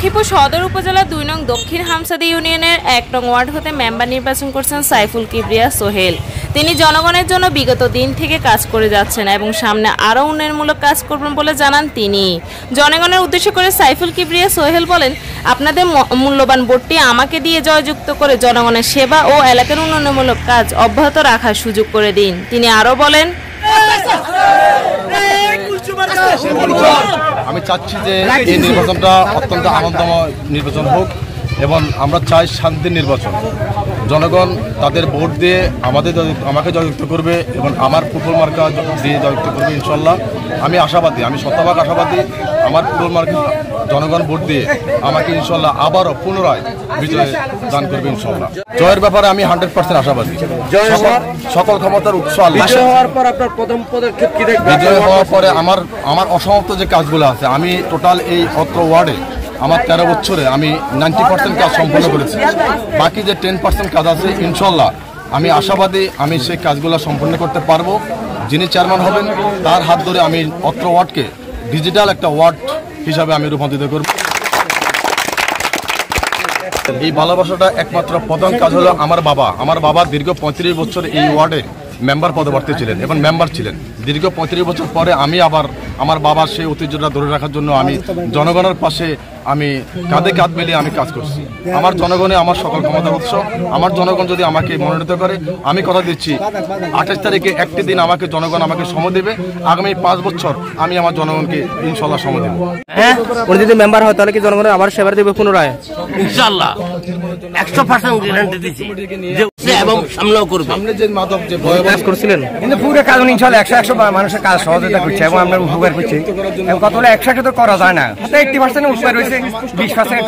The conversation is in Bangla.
লক্ষ্মীপুর সদর উপজেলা ২ নং দক্ষিণ হামসাদি ইউনিয়নের ১ নং ওয়ার্ড হতে মেম্বার নির্বাচন করছেন সাইফুল কিবরিয়া সোহেল। তিনি জনগণের জন্য বিগত দিন থেকে কাজ করে যাচ্ছেন এবং সামনে আরও উন্নয়নমূলক কাজ করবেন বলে জানান তিনি। জনগণের উদ্দেশ্য করে সাইফুল কিবরিয়া সোহেল বলেন, আপনাদের মূল্যবান ভোটটি আমাকে দিয়ে জয়যুক্ত করে জনগণের সেবা ও এলাকার উন্নয়নমূলক কাজ অব্যাহত রাখার সুযোগ করে দিন। তিনি আরও বলেন, আমি চাচ্ছি যে এই নির্বাচনটা অত্যন্ত আনন্দময় নির্বাচন হোক এবং আমরা চাই শান্তির নির্বাচন। জনগণ তাদের ভোট দিয়ে আমাকে জয়যুক্ত করবে এবং আমার ফুটবল মার্কা দিয়ে জয়যুক্ত করবে ইনশাল্লাহ। আমি আশাবাদী, আমি শতভাগ আশাবাদী আমার ফুটবল মার্কা জনগণ ভোট দিয়ে আমাকে ইনশাল্লাহ আবারও পুনরায় বিজয় দান করবে ইনশাল্লাহ। জয়ের ব্যাপারে আমি 100% আশাবাদী। সকল ক্ষমতার উৎস আল্লাহ। বিজয় হওয়ার পরে আমার অসমাপ্ত যে কাজগুলো আছে, আমি টোটাল এই অত্র ওয়ার্ডে আমার 13 বছরে আমি 90% কাজ সম্পন্ন করেছি। বাকি যে 10% কাজ আছে ইনশাল্লাহ আমি আশাবাদী আমি সেই কাজগুলো সম্পন্ন করতে পারবো। যিনি চেয়ারম্যান হবেন তার হাত ধরে আমি অত্র ওয়ার্ডকে ডিজিটাল একটা ওয়ার্ড হিসাবে আমি রূপান্তরিত করব। এই ভালোবাসাটা একমাত্র প্রধান কাজ হলো আমার বাবা দীর্ঘ 35 বছর এই ওয়ার্ডে মেম্বার পদপ্রার্থী ছিলেন এবং মেম্বার ছিলেন। দীর্ঘ 35 বছর পরে আমি আবার আমার বাবার সেই ঐতিহ্যটা ধরে রাখার জন্য আমি জনগণের পাশে আমি কাঁধে কাঁধ মিলিয়ে আমি কাজ করছি। আমার জনগণে আমার সকল ক্ষমতার উৎস। আমার জনগণ যদি আমাকে মনোনীত করে, আমি কথা দিচ্ছি 28 তারিখে একটি দিন আমাকে জনগণ আমাকে সময় দেবে। আগামী 5 বছর আমি আমার জনগণকে ইনশাল্লাহ সময় দেব। হ্যাঁ, উনি যদি মেম্বার হয় তাহলে কি জনগণের আবার সেবা দেবে পুনরায়? ইনশাআল্লাহ 100% গ্যারান্টি দিচ্ছি এবং সামনেও করব। সামনে যে মাদক যে কাজ করছিলেন কিন্তু পুরো কাজ উনি ইনশাআল্লাহ 100 মানুষের কাজ সহযোগিতা করছে এবং আমরা উপকার করছি। কত হলে 100 তো করা যায় না, 80% উপকার হয়েছে, 20%